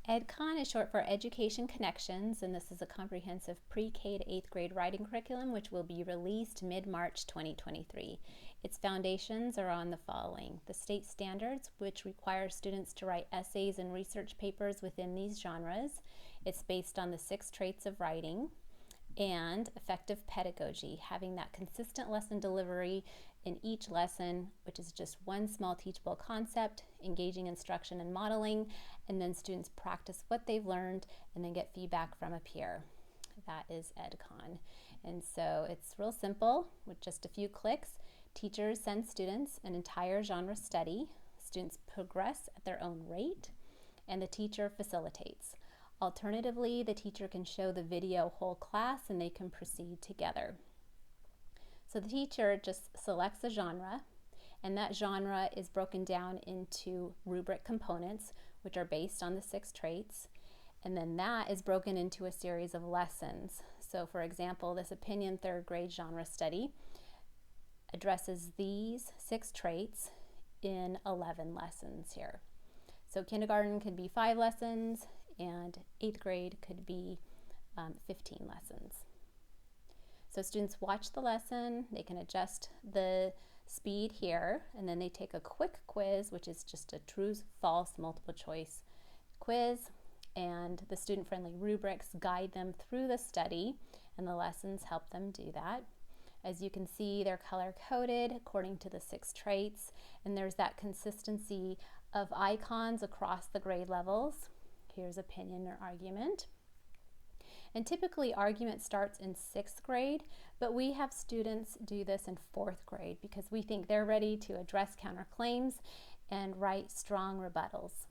EDCON is short for Education Connections, and this is a comprehensive pre-K to 8th grade writing curriculum which will be released mid-March 2023. Its foundations are on the following: the state standards, which require students to write essays and research papers within these genres. It's based on the 6 traits of writing, and effective pedagogy, having that consistent lesson delivery in each lesson, which is just one small teachable concept, engaging instruction and modeling, and then students practice what they've learned and then get feedback from a peer. That is EDCON. And so it's real simple. With just a few clicks, teachers send students an entire genre study. Students progress at their own rate, and the teacher facilitates. Alternatively, the teacher can show the video whole class and they can proceed together. So the teacher just selects a genre, and that genre is broken down into rubric components, which are based on the 6 traits, and then that is broken into a series of lessons. So for example, this opinion 3rd grade genre study addresses these 6 traits in 11 lessons here. So kindergarten could be 5 lessons, and 8th grade could be 15 lessons. So students watch the lesson, they can adjust the speed here, and then they take a quick quiz, which is just a true/false multiple choice quiz, and the student-friendly rubrics guide them through the study, and the lessons help them do that. As you can see, they're color-coded according to the 6 traits, and there's that consistency of icons across the grade levels. Here's opinion or argument. And typically argument starts in 6th grade, but we have students do this in 4th grade because we think they're ready to address counterclaims and write strong rebuttals.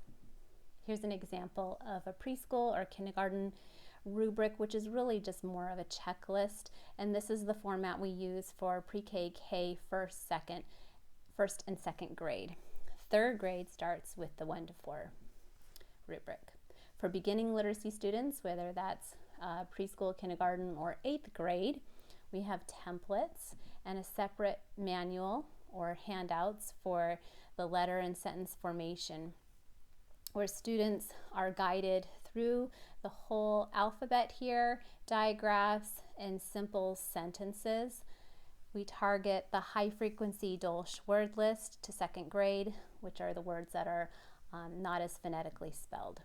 Here's an example of a preschool or kindergarten rubric, which is really just more of a checklist, and this is the format we use for pre-K, first and second grade. 3rd grade starts with the 1 to 4 rubric. For beginning literacy students, whether that's preschool, kindergarten, or 8th grade, we have templates and a separate manual or handouts for the letter and sentence formation, where students are guided through the whole alphabet here, digraphs, and simple sentences. We target the high-frequency Dolch word list to 2nd grade, which are the words that are not as phonetically spelled.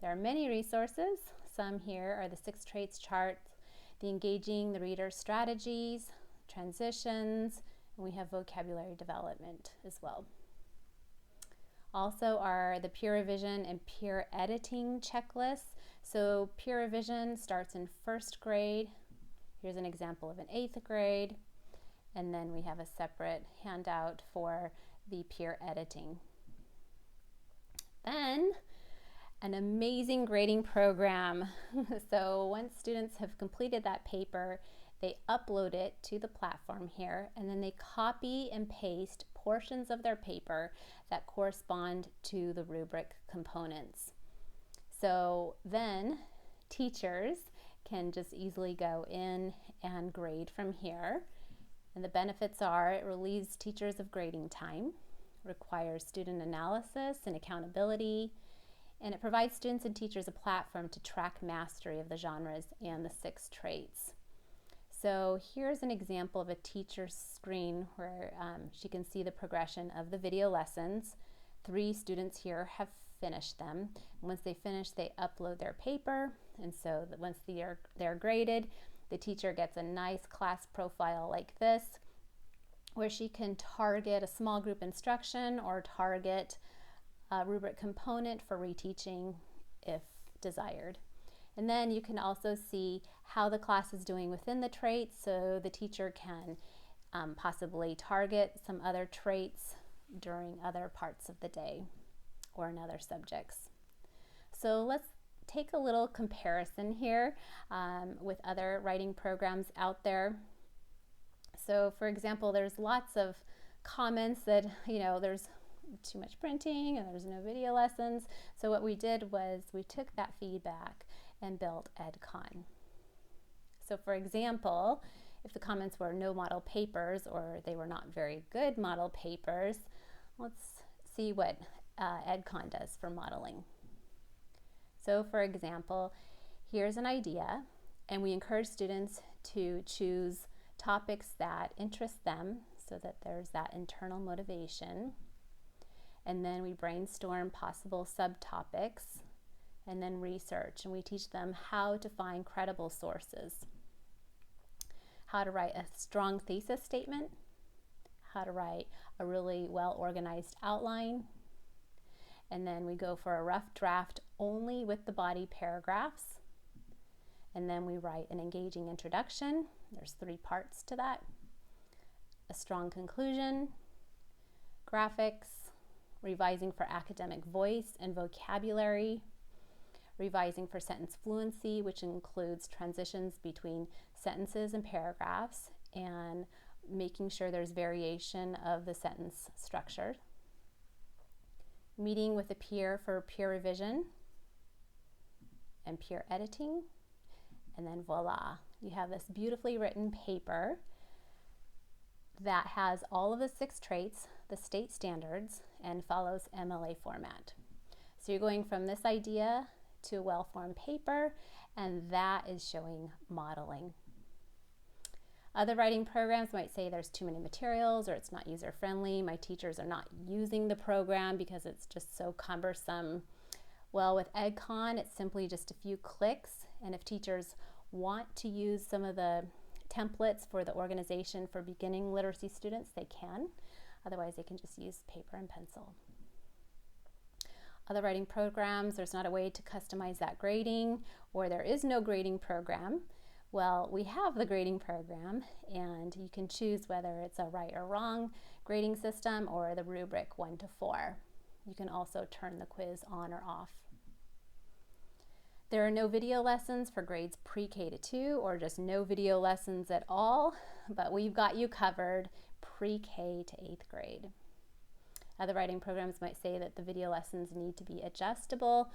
There are many resources. Some here are the 6 traits charts, the engaging the reader strategies, transitions, and we have vocabulary development as well. Also are the peer revision and peer editing checklists. So peer revision starts in 1st grade. Here's an example of an 8th grade. And then we have a separate handout for the peer editing. Then an amazing grading program. So once students have completed that paper, they upload it to the platform here, and then they copy and paste portions of their paper that correspond to the rubric components. So then teachers can just easily go in and grade from here. And the benefits are it relieves teachers of grading time, requires student analysis and accountability, and it provides students and teachers a platform to track mastery of the genres and the 6 traits. So here's an example of a teacher's screen where she can see the progression of the video lessons. 3 students here have finished them. And once they finish, they upload their paper, and so that once they're graded, the teacher gets a nice class profile like this, where she can target a small group instruction or target a rubric component for reteaching if desired. And then you can also see how the class is doing within the traits, so the teacher can possibly target some other traits during other parts of the day or in other subjects. So let's take a little comparison here with other writing programs out there. So for example, there's lots of comments that, there's too much printing and there's no video lessons. So what we did was we took that feedback and built EDCON. So for example, if the comments were no model papers or they were not very good model papers, let's see what EDCON does for modeling. So for example, here's an idea, and we encourage students to choose topics that interest them so that there's that internal motivation. And then we brainstorm possible subtopics and then research, and we teach them how to find credible sources, how to write a strong thesis statement, how to write a really well-organized outline, and then we go for a rough draft only with the body paragraphs, and then we write an engaging introduction. There's 3 parts to that: a strong conclusion, graphics, revising for academic voice and vocabulary, revising for sentence fluency, which includes transitions between sentences and paragraphs, and making sure there's variation of the sentence structure, meeting with a peer for peer revision and peer editing, and then voila, you have this beautifully written paper that has all of the 6 traits, the state standards, and follows MLA format. So you're going from this idea to a well-formed paper, and that is showing modeling. Other writing programs might say there's too many materials or it's not user-friendly. My teachers are not using the program because it's just so cumbersome. Well, with EDCON, it's simply just a few clicks, and if teachers want to use some of the templates for the organization for beginning literacy students, they can. Otherwise, they can just use paper and pencil. Other writing programs, there's not a way to customize that grading, or there is no grading program. Well, we have the grading program, and you can choose whether it's a right or wrong grading system or the rubric 1 to 4. You can also turn the quiz on or off. There are no video lessons for grades pre-K to 2, or just no video lessons at all, but we've got you covered pre-K to 8th grade. Other writing programs might say that the video lessons need to be adjustable.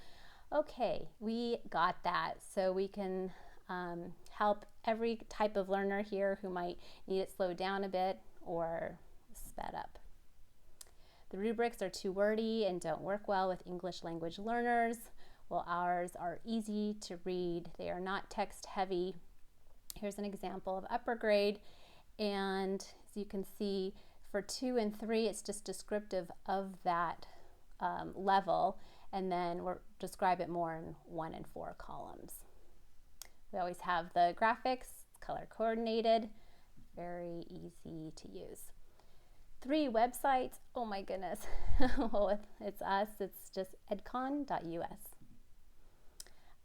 Okay, we got that, so we can help every type of learner here who might need it slowed down a bit or sped up. The rubrics are too wordy and don't work well with English language learners. Well, ours are easy to read. They are not text heavy. Here's an example of upper grade, and as you can see, for 2 and 3, it's just descriptive of that level, and then we'll describe it more in 1 and 4 columns. We always have the graphics, color coordinated, very easy to use. 3 websites, oh my goodness, well, it's us, it's just edcon.us.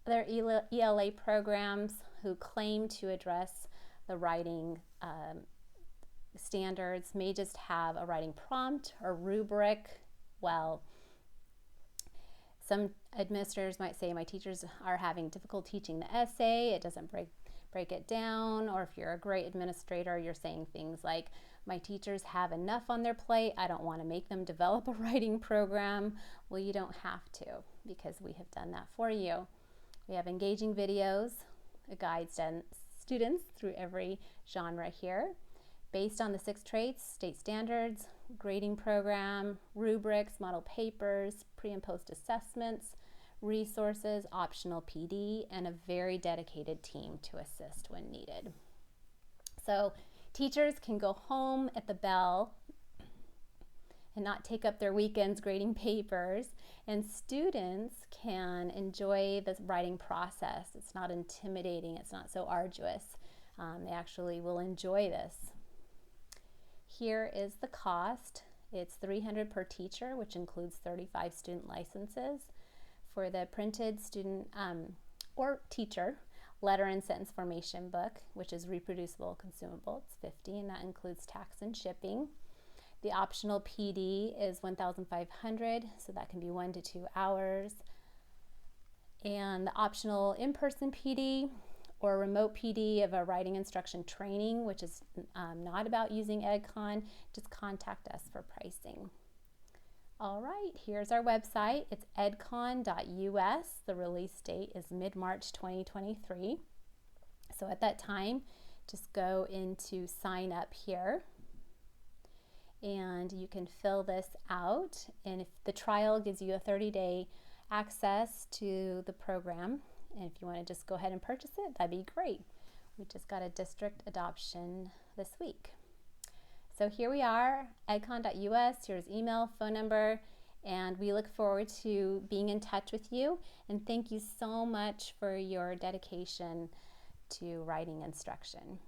Other ELA programs who claim to address the writing standards may just have a writing prompt or rubric. Well, some administrators might say, my teachers are having difficulty teaching the essay, it doesn't break it down. Or if you're a great administrator, you're saying things like, my teachers have enough on their plate, I don't want to make them develop a writing program. Well, you don't have to, because we have done that for you. We have engaging videos, a guide students through every genre here, based on the 6 traits, state standards, grading program, rubrics, model papers, pre and post assessments, resources, optional PD, and a very dedicated team to assist when needed. So teachers can go home at the bell and not take up their weekends grading papers, and students can enjoy the writing process. It's not intimidating, it's not so arduous. They actually will enjoy this. Here is the cost. It's $300 per teacher, which includes 35 student licenses. For the printed student or teacher letter and sentence formation book, which is reproducible, consumable, it's $50, and that includes tax and shipping. The optional PD is $1,500, so that can be 1 to 2 hours. And the optional in-person PD or remote PD of a writing instruction training, which is not about using EDCON, just contact us for pricing. All right, here's our website. It's edcon.us. The release date is mid-March 2023. So at that time, just go into sign up here, and you can fill this out. And if the trial gives you a 30-day access to the program. And if you want to just go ahead and purchase it, that'd be great. We just got a district adoption this week. So here we are, edcon.us, here's email, phone number, and we look forward to being in touch with you. And thank you so much for your dedication to writing instruction.